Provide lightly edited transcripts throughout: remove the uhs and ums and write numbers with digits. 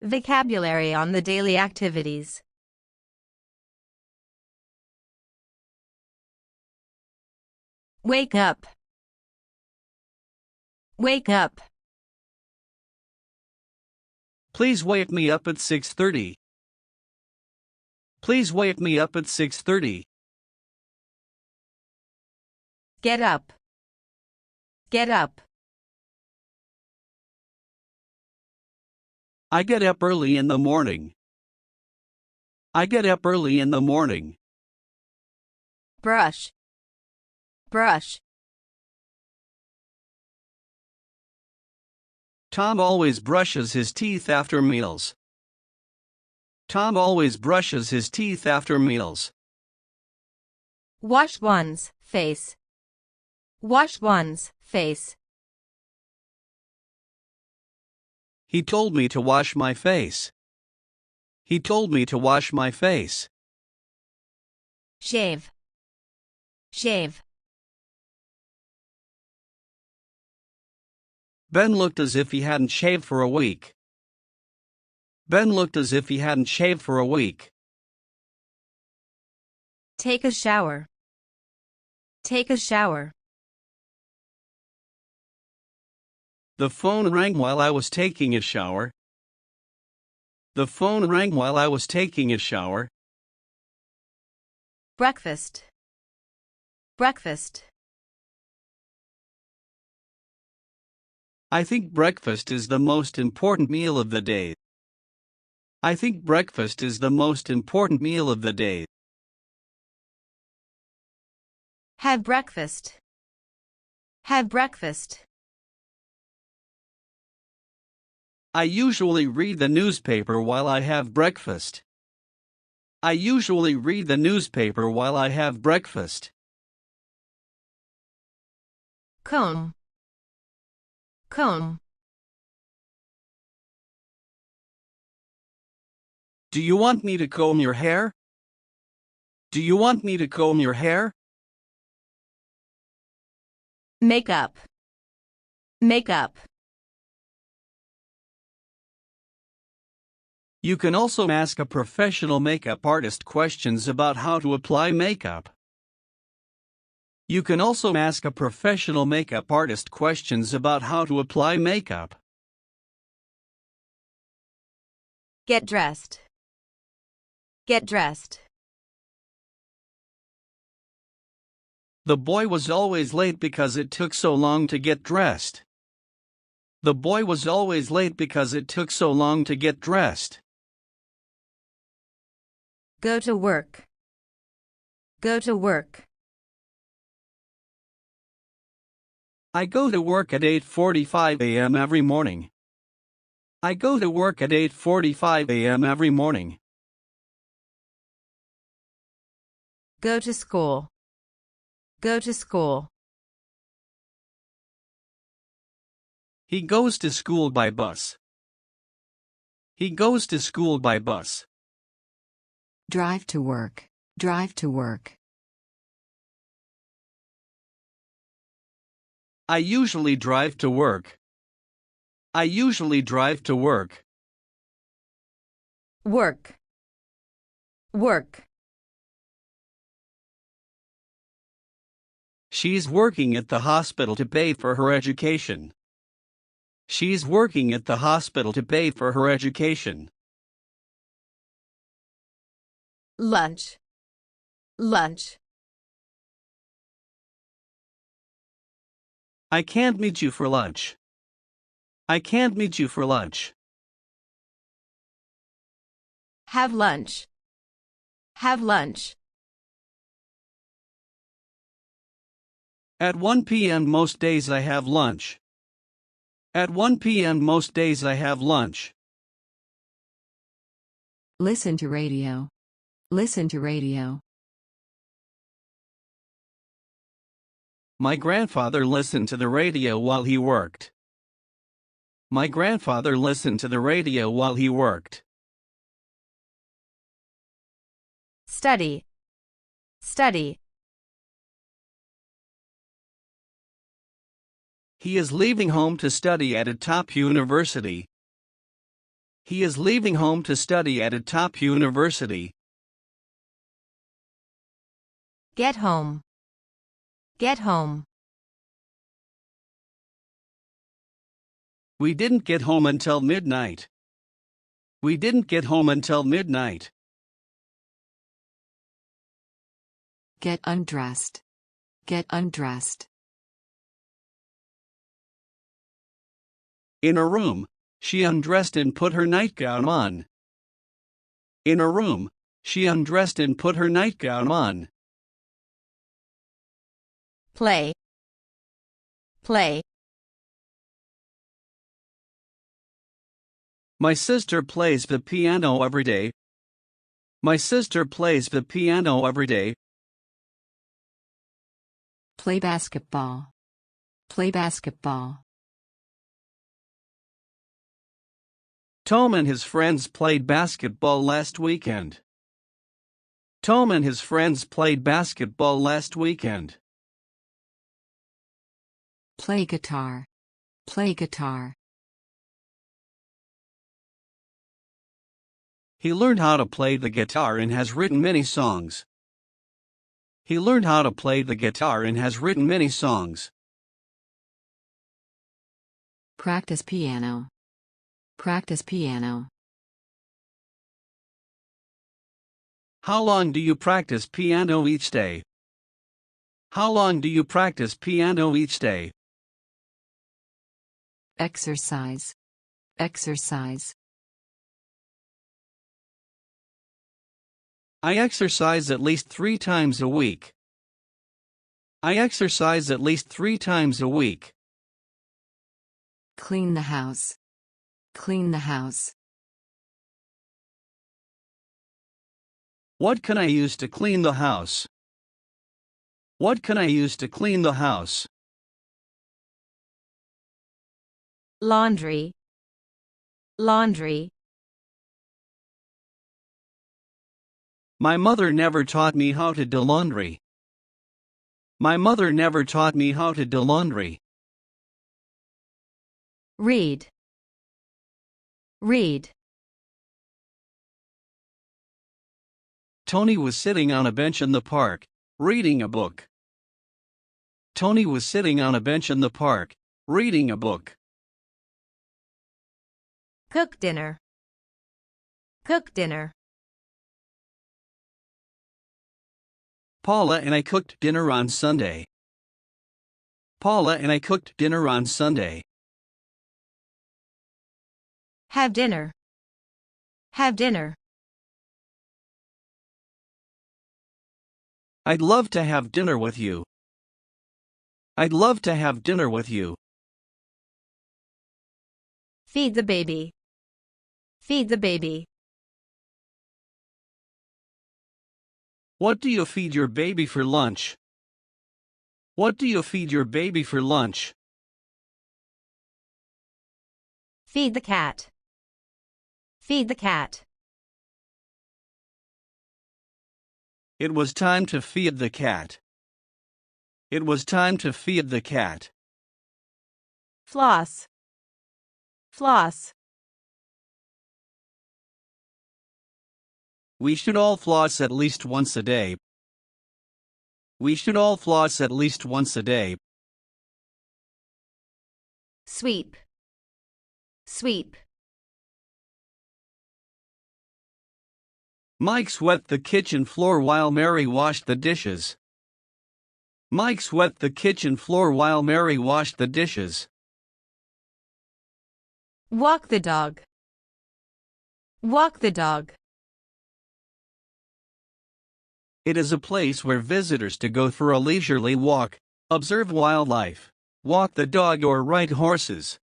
Vocabulary on the daily activities. Wake up. Wake up. Please wake me up at 6:30. Please wake me up at 6:30. Get up. Get up. I get up early in the morning. I get up early in the morning. Brush. Brush. Tom always brushes his teeth after meals. Tom always brushes his teeth after meals. Wash one's face. Wash one's face. He told me to wash my face. He told me to wash my face. Shave. Shave. Ben looked as if he hadn't shaved for a week. Ben looked as if he hadn't shaved for a week. Take a shower. Take a shower. The phone rang while I was taking a shower. The phone rang while I was taking a shower. Breakfast. Breakfast. I think breakfast is the most important meal of the day. I think breakfast is the most important meal of the day. Have breakfast. Have breakfast. I usually read the newspaper while I have breakfast. I usually read the newspaper while I have breakfast. Comb. Comb. Do you want me to comb your hair? Do you want me to comb your hair? Makeup. Makeup. You can also ask a professional makeup artist questions about how to apply makeup. You can also ask a professional makeup artist questions about how to apply makeup. Get dressed. Get dressed. The boy was always late because it took so long to get dressed. The boy was always late because it took so long to get dressed. Go to work. Go to work. I go to work at 8:45 a.m. every morning. I go to work at 8:45 a.m. every morning. Go to school. Go to school. He goes to school by bus. He goes to school by bus. Drive to work. Drive to work. I usually drive to work. I usually drive to work. Work. Work. She's working at the hospital to pay for her education. She's working at the hospital to pay for her education. Lunch. Lunch. I can't meet you for lunch. I can't meet you for lunch. Have lunch. Have lunch. At 1 p.m. most days I have lunch. At 1 p.m. most days I have lunch. Listen to radio. Listen to radio. My grandfather listened to the radio while he worked. My grandfather listened to the radio while he worked. Study. Study. He is leaving home to study at a top university. He is leaving home to study at a top university. Get home. Get home. We didn't get home until midnight. We didn't get home until midnight. Get undressed. Get undressed. In a room, she undressed and put her nightgown on. In a room, she undressed and put her nightgown on. Play. Play. My sister plays the piano every day. My sister plays the piano every day. Play basketball. Play basketball. Tom and his friends played basketball last weekend. Tom and his friends played basketball last weekend. Play guitar. Play guitar. He learned how to play the guitar and has written many songs. He learned how to play the guitar and has written many songs. Practice piano. Practice piano. How long do you practice piano each day? How long do you practice piano each day? Exercise. Exercise. I exercise at least 3 times a week. I exercise at least 3 times a week. Clean the house. Clean the house. What can I use to clean the house? What can I use to clean the house? Laundry. Laundry. My mother never taught me how to do laundry. My mother never taught me how to do laundry. Read. Read. Tony was sitting on a bench in the park, reading a book. Tony was sitting on a bench in the park, reading a book. Cook dinner. Cook dinner. Paula and I cooked dinner on Sunday. Paula and I cooked dinner on Sunday. Have dinner. Have dinner. I'd love to have dinner with you. I'd love to have dinner with you. Feed the baby. Feed the baby. What do you feed your baby for lunch? What do you feed your baby for lunch? Feed the cat. Feed the cat. It was time to feed the cat. It was time to feed the cat. Floss. Floss. We should all floss at least once a day. We should all floss at least once a day. Sweep. Sweep. Mike swept the kitchen floor while Mary washed the dishes. Mike swept the kitchen floor while Mary washed the dishes. Walk the dog. Walk the dog. It is a place where visitors to go for a leisurely walk, observe wildlife, walk the dog or ride horses.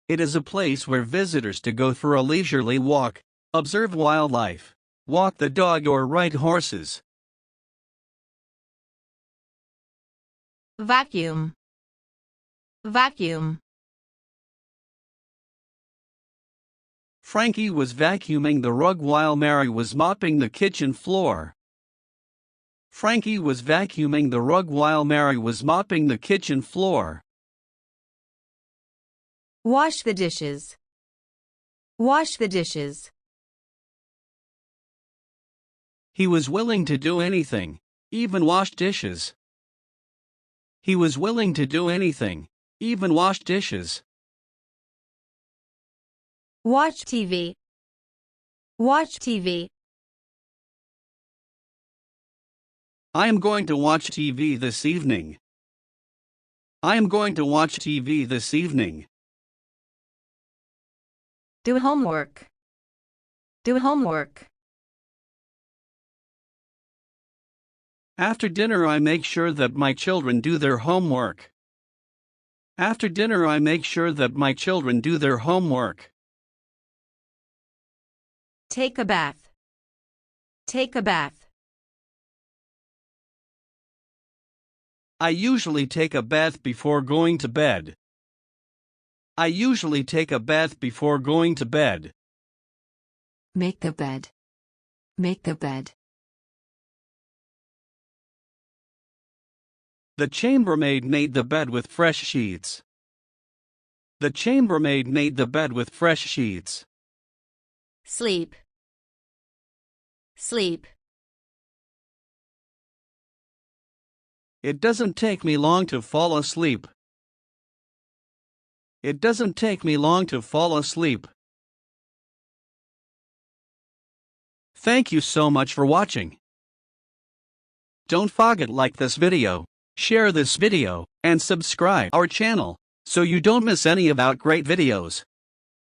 It is a place where visitors to go for a leisurely walk, observe wildlife, walk the dog or ride horses. Vacuum. Vacuum. Frankie was vacuuming the rug while Mary was mopping the kitchen floor. Frankie was vacuuming the rug while Mary was mopping the kitchen floor. Wash the dishes. Wash the dishes. He was willing to do anything, even wash dishes. He was willing to do anything, even wash dishes. Watch TV. Watch TV. I am going to watch TV this evening. I am going to watch TV this evening. Do homework. Do homework. After dinner I make sure that my children do their homework. After dinner I make sure that my children do their homework. Take a bath. Take a bath. I usually take a bath before going to bed. I usually take a bath before going to bed. Make the bed. Make the bed. The chambermaid made the bed with fresh sheets. The chambermaid made the bed with fresh sheets. Sleep. Sleep. It doesn't take me long to fall asleep. It doesn't take me long to fall asleep. Thank you so much for watching. Don't forget to like this video, share this video, and subscribe our channel so you don't miss any of our great videos.